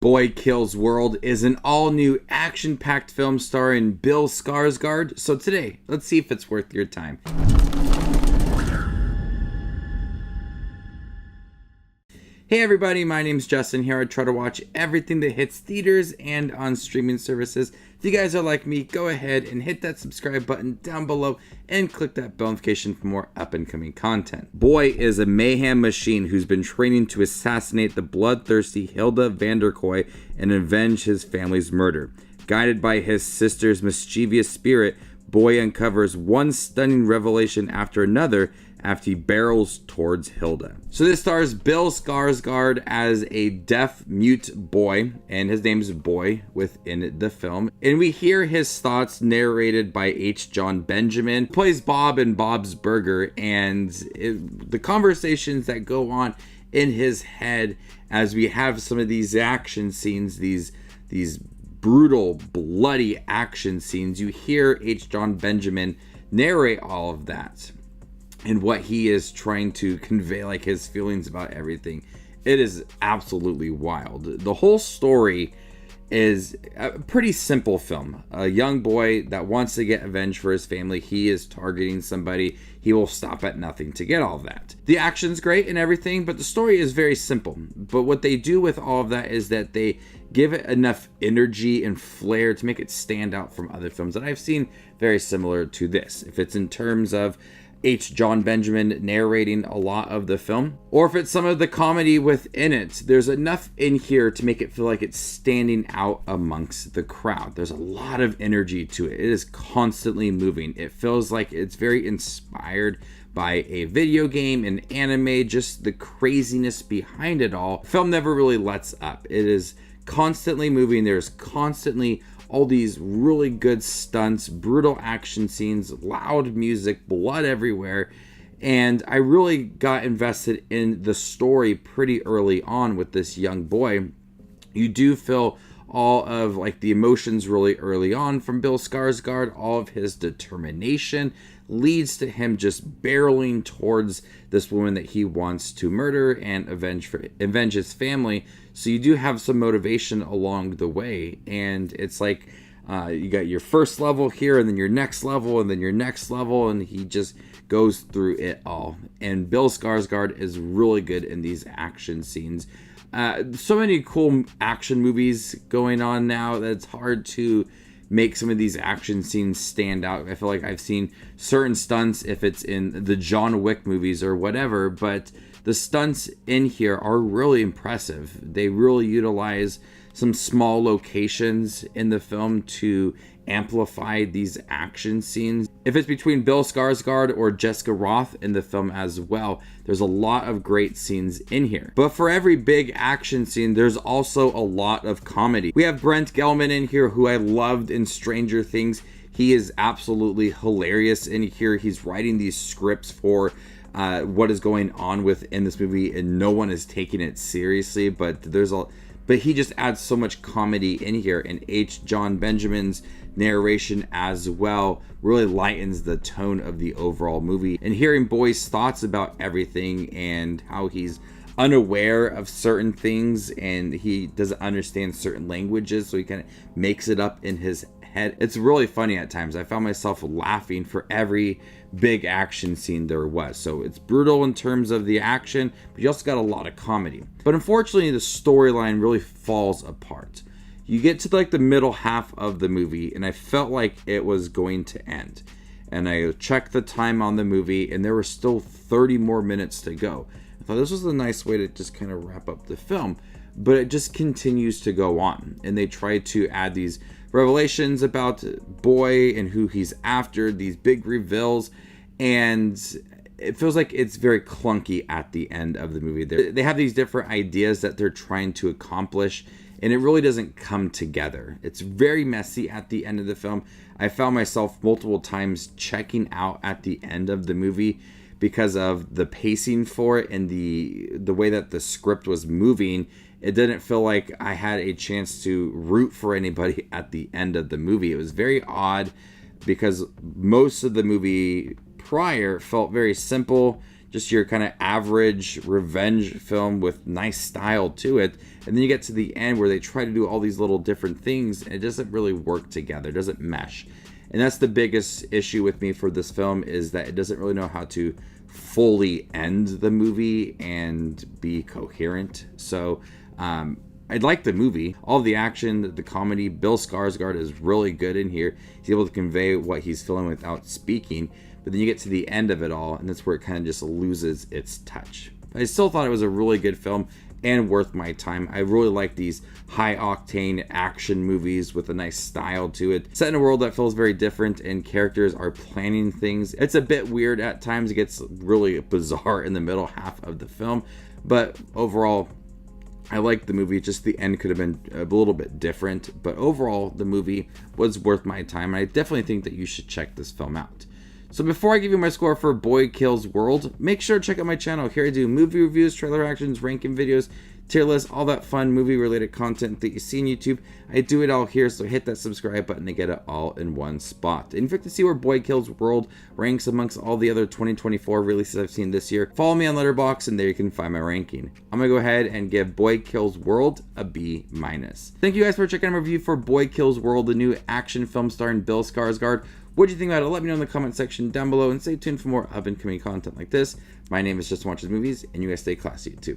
Boy Kills World is an all-new action-packed film starring Bill Skarsgård. So today, let's see if it's worth your time. Hey everybody, my name's Justin here. I try to watch everything that hits theaters and on streaming services. If you guys are like me, go ahead and hit that subscribe button down below and click that bell notification for more up-and-coming content. Boy is a mayhem machine who's been training to assassinate the bloodthirsty Hilda van der Kooi and avenge his family's murder. Guided by his sister's mischievous spirit, Boy uncovers one stunning revelation after another after he barrels towards Hilda. So this stars Bill Skarsgård as a deaf mute boy, and his name is Boy within the film. And we hear his thoughts narrated by H. Jon Benjamin, who plays Bob in Bob's Burger, and the conversations that go on in his head as we have some of these action scenes, these brutal, bloody action scenes. You hear H. Jon Benjamin narrate all of that and what he is trying to convey, like his feelings about everything. It is absolutely wild. The whole story is a pretty simple film. A young boy that wants to get revenge for his family. He is targeting somebody. He will stop at nothing to get all of that. The action's great and everything, but the story is very simple. But what they do with all of that is that they give it enough energy and flair to make it stand out from other films that I've seen very similar to this. If it's in terms of H. Jon Benjamin narrating a lot of the film, or if it's some of the comedy within it, there's enough in here to make it feel like it's standing out amongst the crowd. There's a lot of energy to it. It is constantly moving. It feels like it's very inspired by a video game, an anime, just the craziness behind it all. The film never really lets up. It is constantly moving. There's constantly all these really good stunts, brutal action scenes, loud music, blood everywhere. And I really got invested in the story pretty early on with this young boy. You do feel all of like the emotions really early on from Bill Skarsgård. All of his determination leads to him just barreling towards this woman that he wants to murder and avenge his family. So you do have some motivation along the way, and it's like you got your first level here, and then your next level, and then your next level, and he just goes through it all. And Bill Skarsgård is really good in these action scenes. So many cool action movies going on now that it's hard to make some of these action scenes stand out. I feel like I've seen certain stunts if it's in the John Wick movies or whatever, but the stunts in here are really impressive. They really utilize some small locations in the film to amplify these action scenes. If it's between Bill Skarsgård or Jessica Rothe in the film as well, there's a lot of great scenes in here. But for every big action scene, there's also a lot of comedy. We have Brent Gelman in here, who I loved in Stranger Things. He is absolutely hilarious in here. He's writing these scripts for what is going on within this movie, and no one is taking it seriously, but he just adds so much comedy in here, and H. Jon Benjamin's narration as well really lightens the tone of the overall movie. And hearing Boy's thoughts about everything and how he's unaware of certain things and he doesn't understand certain languages, so he kind of makes it up in his head. It's really funny at times. I found myself laughing for every big action scene there was. So it's brutal in terms of the action, but you also got a lot of comedy. But unfortunately, the storyline really falls apart. You get to like the middle half of the movie, and I felt like it was going to end. And I checked the time on the movie, and there were still 30 more minutes to go. I thought this was a nice way to just kind of wrap up the film, but it just continues to go on. And they try to add these revelations about Boy and who he's after, these big reveals, and it feels like it's very clunky at the end of the movie. They have these different ideas that they're trying to accomplish, and it really doesn't come together. It's very messy at the end of the film. I found myself multiple times checking out at the end of the movie because of the pacing for it and the way that the script was moving. It didn't feel like I had a chance to root for anybody at the end of the movie. It was very odd because most of the movie prior felt very simple, just your kind of average revenge film with nice style to it. And then you get to the end where they try to do all these little different things and it doesn't really work together, it doesn't mesh. And that's the biggest issue with me for this film, is that it doesn't really know how to fully end the movie and be coherent. So I'd like the movie, all the action, the comedy. Bill Skarsgård is really good in here. He's able to convey what he's feeling without speaking. But then you get to the end of it all, and that's where it kind of just loses its touch. I still thought it was a really good film and worth my time. I really like these high-octane action movies with a nice style to it. Set in a world that feels very different, and characters are planning things. It's a bit weird at times. It gets really bizarre in the middle half of the film. But overall, I liked the movie. Just the end could have been a little bit different. But overall, the movie was worth my time. And I definitely think that you should check this film out. So before I give you my score for Boy Kills World, make sure to check out my channel. Here I do movie reviews, trailer reactions, ranking videos, tier lists, all that fun movie related content that you see on YouTube. I do it all here, so hit that subscribe button to get it all in one spot. And if you'd like to see where Boy Kills World ranks amongst all the other 2024 releases I've seen this year, follow me on Letterboxd and there you can find my ranking. I'm gonna go ahead and give Boy Kills World a B-. Thank you guys for checking out my review for Boy Kills World, the new action film starring Bill Skarsgård. What do you think about it? Let me know in the comment section down below, and stay tuned for more up and coming content like this. My name is Justin Watches Movies, and you guys stay classy, YouTube.